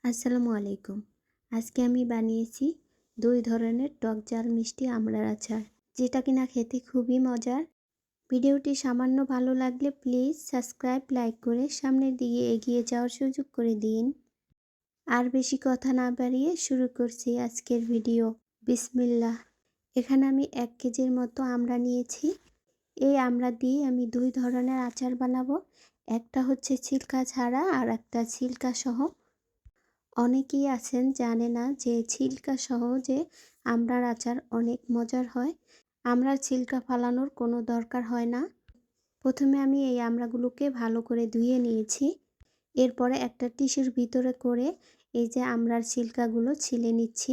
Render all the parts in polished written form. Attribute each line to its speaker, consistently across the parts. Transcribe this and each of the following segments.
Speaker 1: আসসালামু আলাইকুম। আজকে আমি বানিয়েছি ২ ধরনের টক ঝাল মিষ্টি আমড়ার আচার, যেটা কিনা খেতে খুবই মজার। ভিডিওটি সামান্য ভালো লাগলে প্লিজ সাবস্ক্রাইব, লাইক করে সামনের দিকে এগিয়ে যাওয়ার সুযোগ করে দিন। আর বেশি কথা না বাড়িয়ে শুরু করছি আজকের ভিডিও। বিসমিল্লাহ। এখানে আমি ১ কেজির মতো আমড়া নিয়েছি। এই আমড়া দিয়ে আমি ২ ধরনের আচার বানাবো। একটা হচ্ছে ছিলকা ছাড়া আর একটা ছিলকা সহ। অনেকেই আছেন জানে না যে ছিলকা সহ যে আমড়ার আচার অনেক মজার হয়। আমড়ার ছিলকা ফালানোর কোনো দরকার হয় না। প্রথমে আমি এই আমড়াগুলোকে ভালো করে ধুয়ে নিয়েছি। এরপরে একটা টিস্যুর ভিতরে করে এই যে আমড়ার ছিলকাগুলো ছিলে নিচ্ছি।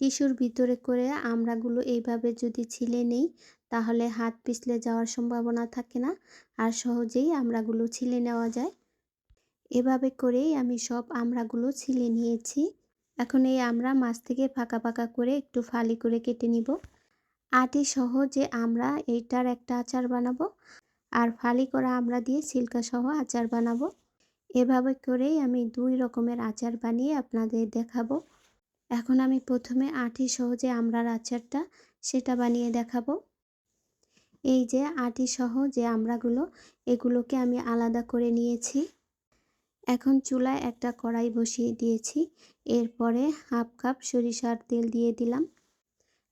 Speaker 1: টিস্যুর ভিতরে করে আমড়াগুলো এইভাবে যদি ছিলে নেই তাহলে হাত পিছলে যাওয়ার সম্ভাবনা থাকে না, আর সহজেই আমড়াগুলো ছিলে নেওয়া যায়। এভাবে করেই আমি সব আমড়াগুলো ছিলে নিয়েছি। এখন এই আমড়া মাছ থেকে ফাঁকা ফাঁকা করে একটু ফালি করে কেটে নিব। আটি সহ যে আমড়া এইটার একটা আচার বানাবো, আর ফালি করা আমড়া দিয়ে ছিলকা সহ আচার বানাবো। এভাবে করেই আমি ২ রকমের আচার বানিয়ে আপনাদের দেখাবো। এখন আমি প্রথমে আটি সহ যে আমড়ার আচারটা সেটা বানিয়ে দেখাবো। এই যে আটি সহ যে আমড়াগুলো, এগুলোকে আমি আলাদা করে নিয়েছি। এখন চুলায় একটা কড়াই বসিয়ে দিয়েছি। এরপরে হাফ কাপ সরিষার তেল দিয়ে দিলাম।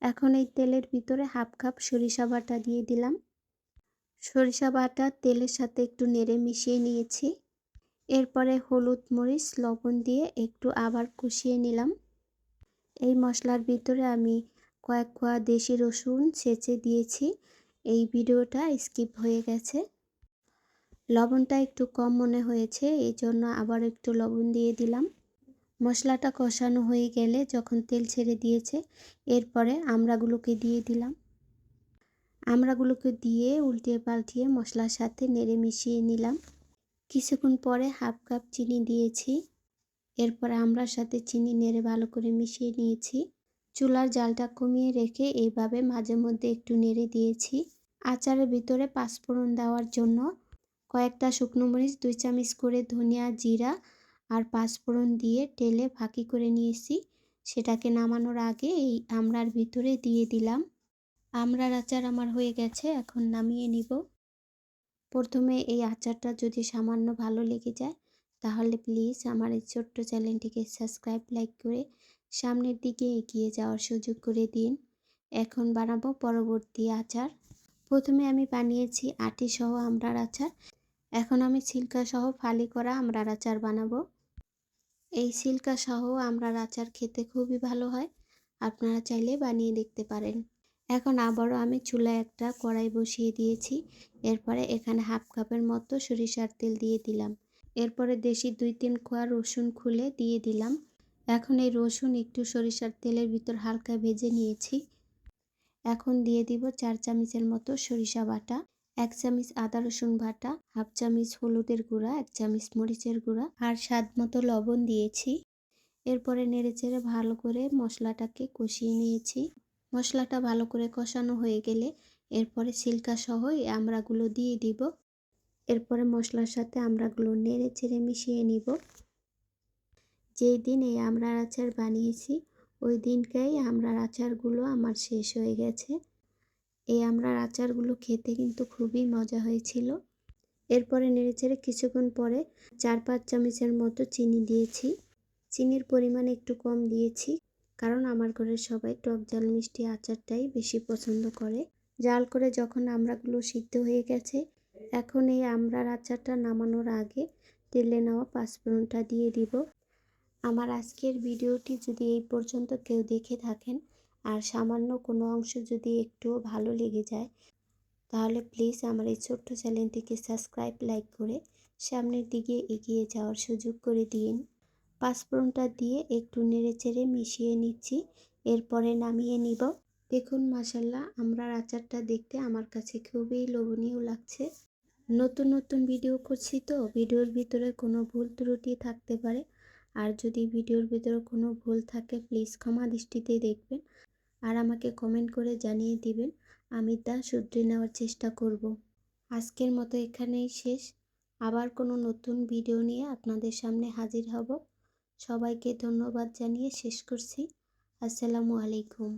Speaker 1: এখন এই তেলের ভিতরে হাফ কাপ সরিষা বাটা দিয়ে দিলাম। সরিষা বাটা তেলের সাথে একটু নেড়ে মিশিয়ে নিয়েছি। এরপরে হলুদ, মরিচ, লবণ দিয়ে একটু আবার কষিয়ে নিলাম। এই মশলার ভিতরে আমি কয়েক কোয়া দেশি রসুন ছেঁচে দিয়েছি। এই ভিডিওটা স্কিপ হয়ে গেছে। লবণটা একটু কম মনে হয়েছে, এই জন্য আবার একটু লবণ দিয়ে দিলাম। মশলাটা কষানো হয়ে গেলে যখন তেল ছেড়ে দিয়েছে, এরপরে আমড়াগুলোকে দিয়ে দিলাম। আমড়াগুলোকে দিয়ে উল্টিয়ে পাল্টিয়ে মশলার সাথে নেড়ে মিশিয়ে নিলাম। কিছুক্ষণ পরে হাফ কাপ চিনি দিয়েছি। এরপরে আমড়ার সাথে চিনি নেড়ে ভালো করে মিশিয়ে নিয়েছি। চুলার জালটা কমিয়ে রেখে এইভাবে মাঝে মধ্যে একটু নেড়ে দিয়েছি। আচারের ভিতরে পাঁচফোড়ন দেওয়ার জন্য কয়েকটা শুকনো মরিচ, ২ চামচ করে ধনিয়া, জিরা আর পাঁচফোড়ন দিয়ে তেলে ফাঁকি করে নিয়েছি। সেটাকে নামানোর আগে এই আমড়ার ভিতরে দিয়ে দিলাম। আমড়ার আচার আমার হয়ে গেছে, এখন নামিয়ে নিব। প্রথমে এই আচারটা যদি সামান্য ভালো লেগে যায় তাহলে প্লিজ আমার এই ছোট্ট চ্যানেলটিকে সাবস্ক্রাইব, লাইক করে সামনের দিকে এগিয়ে যাওয়ার সুযোগ করে দিন। এখন বানাবো পরবর্তী আচার। প্রথমে আমি বানিয়েছি আটি সহ আমড়ার আচার। এখন আমি ছিলকা সহ ফালি করা আমড়ার আচার বানাবো। এই ছিলকা সহ আমড়ার আচার খেতে খুবই ভালো হয়, আপনারা চাইলে বানিয়ে দেখতে পারেন। এখন আবারও আমি চুলায় একটা কড়াই বসিয়ে দিয়েছি। এরপরে এখানে হাফ কাপের মতো সরিষার তেল দিয়ে দিলাম। এরপরে দেশি ২-৩ কোয়া রসুন খুলে দিয়ে দিলাম। এখন এই রসুন একটু সরিষার তেলের ভিতর হালকা ভেজে নিয়েছি। এখন দিয়ে দিব ৪ চামচের মতো সরিষা বাটা, ১ চামচ আদা রসুন বাটা, হাফ চামচ হলুদের গুঁড়া, ১ চামচ মরিচের গুঁড়া আর স্বাদ মতো লবণ দিয়েছি। এরপরে নেড়েচেড়ে ভালো করে মশলাটাকে কষিয়ে নিয়েছি। মশলাটা ভালো করে কষানো হয়ে গেলে এরপরে ছিলকা সহ এই আমড়াগুলো দিয়ে দিব। এরপরে মশলার সাথে আমড়াগুলো নেড়েচেড়ে মিশিয়ে নিব। যেই দিন এই আমড়ার আচার বানিয়েছি ওই দিনকাই আমড়ার আচারগুলো আমার শেষ হয়ে গেছে। এই আমড়ার আচারগুলো খেতে কিন্তু খুবই মজা হয়েছিল। এরপরে নেড়েচেড়ে কিছুক্ষণ পরে ৪-৫ চামচের মতো চিনি দিয়েছি। চিনির পরিমাণ একটু কম দিয়েছি, কারণ আমার ঘরের সবাই টক ঝাল মিষ্টি আচারটাই বেশি পছন্দ করে। জাল করে যখন আমড়াগুলো সিদ্ধ হয়ে গেছে, এখন এই আমড়ার আচারটা নামানোর আগে তেলে নেওয়া পাঁচফোড়নটা দিয়ে দিব। আমার আজকের ভিডিওটি যদি এই পর্যন্ত কেউ দেখে থাকেন আর সামান্য কোনো অংশ যদি একটুও ভালো লেগে যায় তাহলে প্লিজ আমার এই ছোট্ট চ্যানেলটিকে সাবস্ক্রাইব, লাইক করে সামনের দিকে এগিয়ে যাওয়ার সুযোগ করে দিন। পাঁচফোড়নটা দিয়ে একটু নেড়েচেড়ে মিশিয়ে নিচ্ছি। এরপরে নামিয়ে নিব। দেখুন মাশাআল্লাহ, আমড়ার আচারটা দেখতে আমার কাছে খুবই লোভনীয় লাগছে। নতুন নতুন ভিডিও করছি তো ভিডিওর ভিতরে কোনো ভুল ত্রুটি থাকতে পারে, আর যদি ভিডিওর ভিতরে কোনো ভুল থাকে প্লিজ ক্ষমা দৃষ্টিতে দেখবেন আর আমাকে কমেন্ট করে জানিয়ে দিবেন, আমি তা শুধরে নেওয়ার চেষ্টা করব। আজকের মতো এখানেই শেষ। আবার কোনো নতুন ভিডিও নিয়ে আপনাদের সামনে হাজির হব। সবাইকে ধন্যবাদ জানিয়ে শেষ করছি। আসসালামু আলাইকুম।